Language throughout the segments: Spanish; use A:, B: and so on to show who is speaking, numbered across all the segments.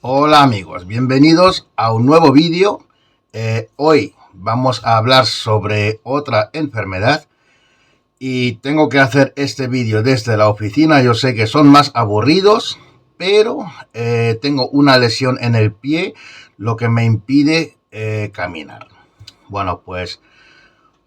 A: Hola amigos, bienvenidos a un nuevo vídeo. Hoy vamos a hablar sobre otra enfermedad y tengo que hacer este vídeo desde la oficina. Yo sé que son más aburridos, pero tengo una lesión en el pie, lo que me impide caminar. Bueno, pues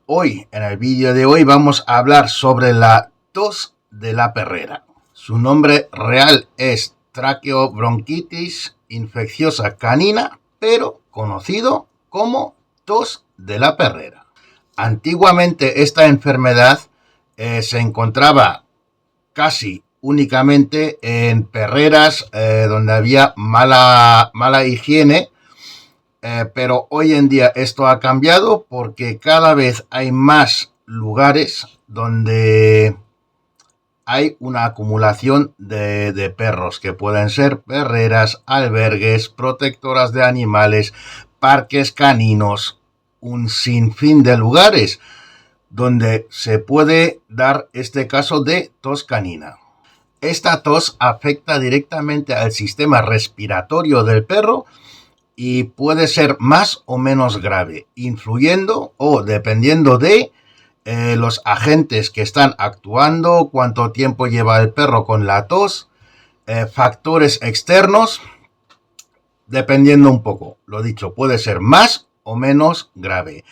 A: hoy, en el vídeo de hoy, vamos a hablar sobre la tos de la perrera. Su nombre real es traqueobronquitis infecciosa canina, pero conocido como tos de la perrera. Antiguamente esta enfermedad se encontraba casi únicamente en perreras donde había mala higiene, pero hoy en día esto ha cambiado porque cada vez hay más lugares donde hay una acumulación de perros, que pueden ser perreras, albergues, protectoras de animales, parques caninos, un sinfín de lugares donde se puede dar este caso de tos canina. Esta tos afecta directamente al sistema respiratorio del perro y puede ser más o menos grave, influyendo o dependiendo de los agentes que están actuando, cuánto tiempo lleva el perro con la tos, factores externos, dependiendo un poco. Lo dicho, puede ser más o menos grave.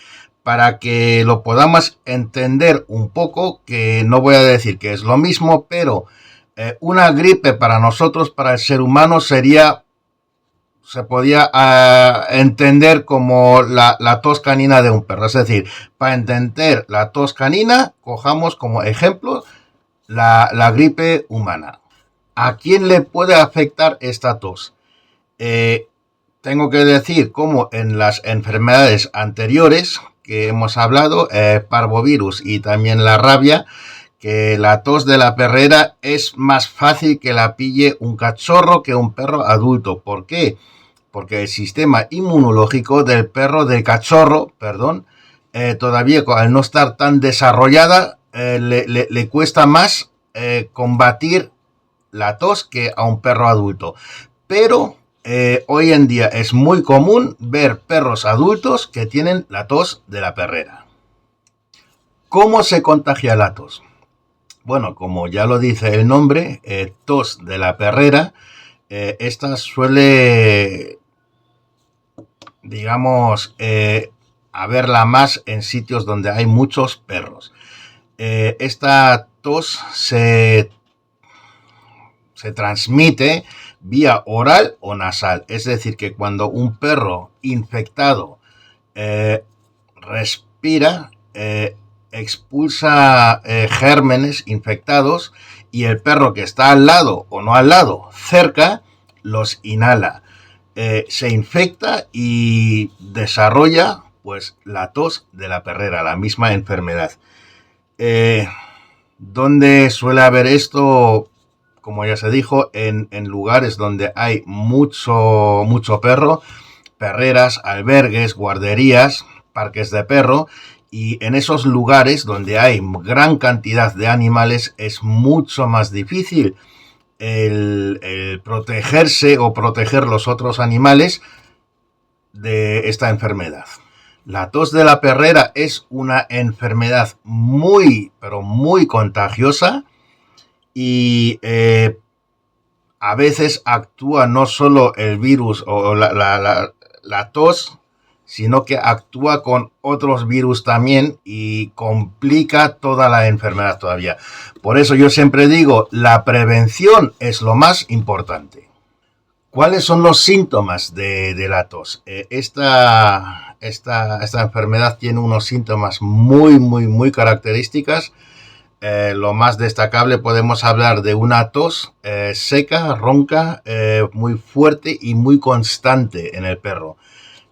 A: Para que lo podamos entender un poco, que no voy a decir que es lo mismo, pero una gripe para nosotros, para el ser humano, se podía entender como la tos canina de un perro. Es decir, para entender la tos canina, cojamos como ejemplo la gripe humana. ¿A quién le puede afectar esta tos? Tengo que decir, como en las enfermedades anteriores que hemos hablado, parvovirus y también la rabia, que la tos de la perrera es más fácil que la pille un cachorro que un perro adulto. ¿Por qué? Porque el sistema inmunológico del cachorro, todavía al no estar tan desarrollada, le cuesta más combatir la tos que a un perro adulto. Pero hoy en día es muy común ver perros adultos que tienen la tos de la perrera. ¿Cómo se contagia la tos? Bueno, como ya lo dice el nombre, tos de la perrera, esta suele, digamos, haberla más en sitios donde hay muchos perros. Esta tos se transmite vía oral o nasal, es decir, que cuando un perro infectado respira, expulsa gérmenes infectados, y el perro que está al lado o no al lado, cerca, los inhala. Se infecta y desarrolla pues la tos de la perrera, la misma enfermedad. ¿Dónde suele haber esto? Como ya se dijo, en lugares donde hay mucho perro, perreras, albergues, guarderías, parques de perro, y en esos lugares donde hay gran cantidad de animales es mucho más difícil el protegerse o proteger los otros animales de esta enfermedad. La tos de la perrera es una enfermedad muy, pero muy contagiosa, y a veces actúa no solo el virus o la tos, sino que actúa con otros virus también y complica toda la enfermedad todavía. Por eso yo siempre digo, la prevención es lo más importante. ¿Cuáles son los síntomas de la tos? Esta enfermedad tiene unos síntomas muy características. Lo más destacable, podemos hablar de una tos seca, ronca, muy fuerte y muy constante en el perro,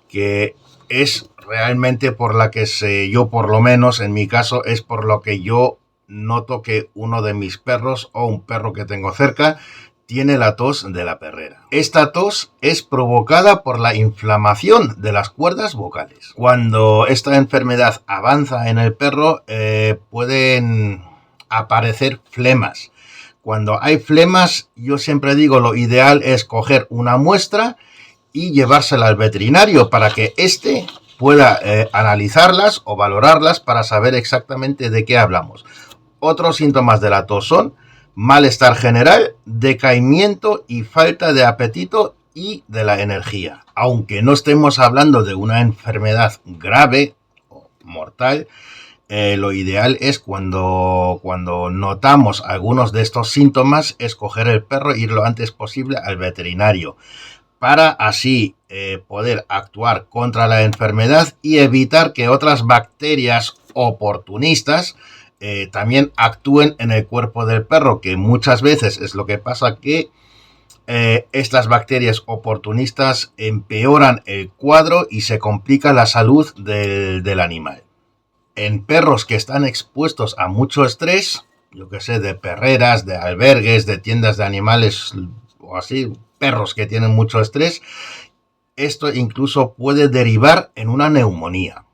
A: que es realmente por la que yo, por lo menos en mi caso, es por lo que yo noto que uno de mis perros o un perro que tengo cerca tiene la tos de la perrera. Esta tos es provocada por la inflamación de las cuerdas vocales. Cuando esta enfermedad avanza en el perro, pueden aparecer flemas. Cuando hay flemas, yo siempre digo lo ideal es coger una muestra y llevársela al veterinario para que éste pueda analizarlas o valorarlas para saber exactamente de qué hablamos. Otros síntomas de la tos son malestar general, decaimiento y falta de apetito y de la energía. Aunque no estemos hablando de una enfermedad grave o mortal, lo ideal es cuando notamos algunos de estos síntomas, es coger el perro e ir lo antes posible al veterinario para así poder actuar contra la enfermedad y evitar que otras bacterias oportunistas también actúen en el cuerpo del perro, que muchas veces es lo que pasa, que estas bacterias oportunistas empeoran el cuadro y se complica la salud del animal. En perros que están expuestos a mucho estrés, yo que sé, de perreras, de albergues, de tiendas de animales o así, perros que tienen mucho estrés, esto incluso puede derivar en una neumonía.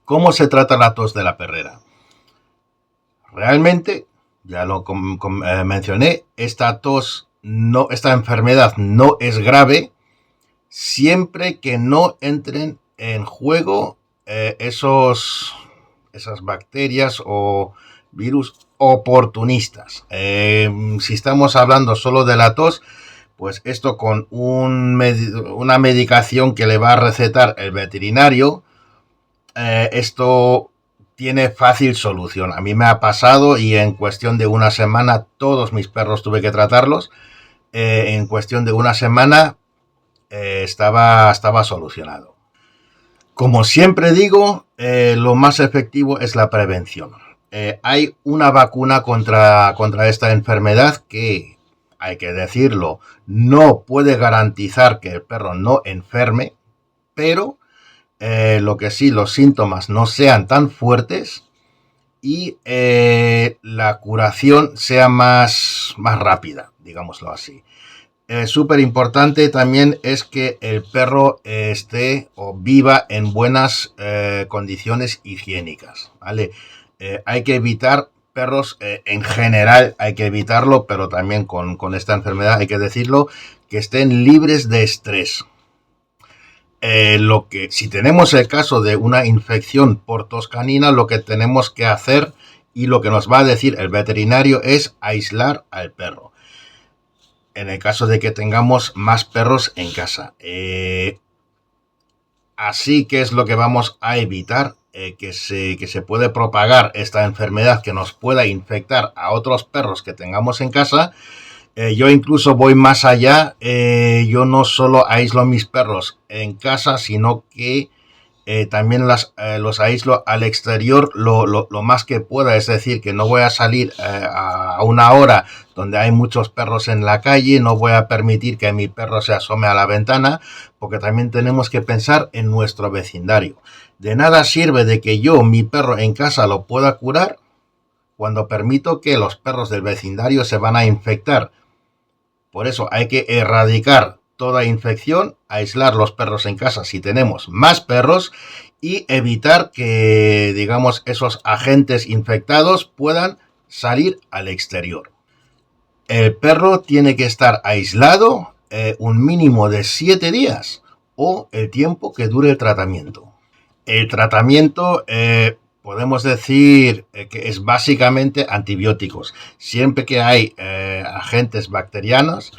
A: ¿Cómo se trata la tos de la perrera? Realmente, ya lo mencioné, esta enfermedad no es grave siempre que no entren en juego esas bacterias o virus oportunistas. Si estamos hablando solo de la tos, pues esto con una medicación que le va a recetar el veterinario, esto tiene fácil solución. A mí me ha pasado y en cuestión de una semana todos mis perros tuve que tratarlos. En cuestión de una semana estaba solucionado. Como siempre digo, lo más efectivo es la prevención. Hay una vacuna contra esta enfermedad que, hay que decirlo, no puede garantizar que el perro no enferme, pero lo que sí, los síntomas no sean tan fuertes y la curación sea más rápida, digámoslo así. Súper importante también es que el perro esté o viva en buenas condiciones higiénicas, ¿vale? Hay que evitar perros, en general hay que evitarlo, pero también con esta enfermedad hay que decirlo, que estén libres de estrés. Si tenemos el caso de una infección por tos canina, lo que tenemos que hacer y lo que nos va a decir el veterinario es aislar al perro. En el caso de que tengamos más perros en casa. Así que es lo que vamos a evitar, que se puede propagar esta enfermedad, que nos pueda infectar a otros perros que tengamos en casa. Yo incluso voy más allá, yo no solo aíslo mis perros en casa, sino que también los aíslo al exterior lo más que pueda, es decir, que no voy a salir a una hora donde hay muchos perros en la calle, no voy a permitir que mi perro se asome a la ventana, porque también tenemos que pensar en nuestro vecindario. De nada sirve de que mi perro en casa lo pueda curar cuando permito que los perros del vecindario se van a infectar. Por eso hay que erradicar toda infección, aislar los perros en casa si tenemos más perros y evitar que, digamos, esos agentes infectados puedan salir al exterior. El perro tiene que estar aislado un mínimo de 7 días o el tiempo que dure el tratamiento. El tratamiento podemos decir que es básicamente antibióticos. Siempre que hay agentes bacterianos,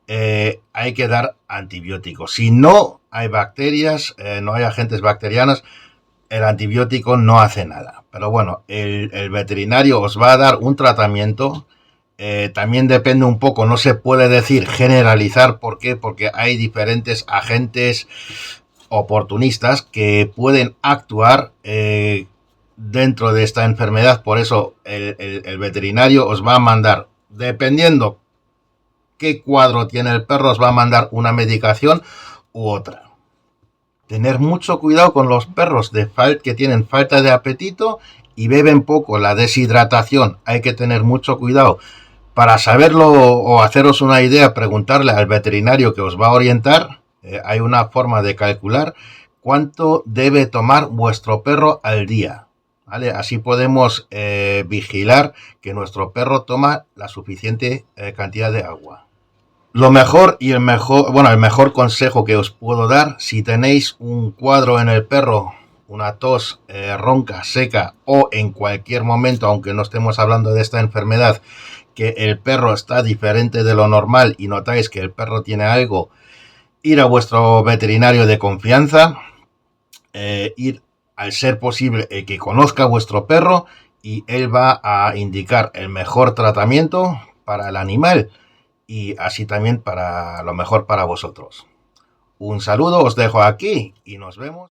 A: hay que dar antibióticos. Si no hay bacterias, no hay agentes bacterianos, el antibiótico no hace nada. Pero bueno, el veterinario os va a dar un tratamiento. También depende un poco, no se puede decir generalizar. ¿Por qué? Porque hay diferentes agentes oportunistas que pueden actuar dentro de esta enfermedad. Por eso el veterinario os va a mandar, dependiendo qué cuadro tiene el perro, os va a mandar una medicación u otra. Tener mucho cuidado con los perros que tienen falta de apetito y beben poco, la deshidratación. Hay que tener mucho cuidado. Para saberlo o haceros una idea, preguntarle al veterinario que os va a orientar. Hay una forma de calcular cuánto debe tomar vuestro perro al día. ¿vale? Así podemos vigilar que nuestro perro toma la suficiente cantidad de agua. Lo mejor y el mejor consejo que os puedo dar, si tenéis un cuadro en el perro, una tos ronca, seca, o en cualquier momento, aunque no estemos hablando de esta enfermedad, que el perro está diferente de lo normal y notáis que el perro tiene algo, ir a vuestro veterinario de confianza, ir al ser posible el que conozca a vuestro perro, y él va a indicar el mejor tratamiento para el animal y así también para lo mejor para vosotros. Un saludo, os dejo aquí y nos vemos.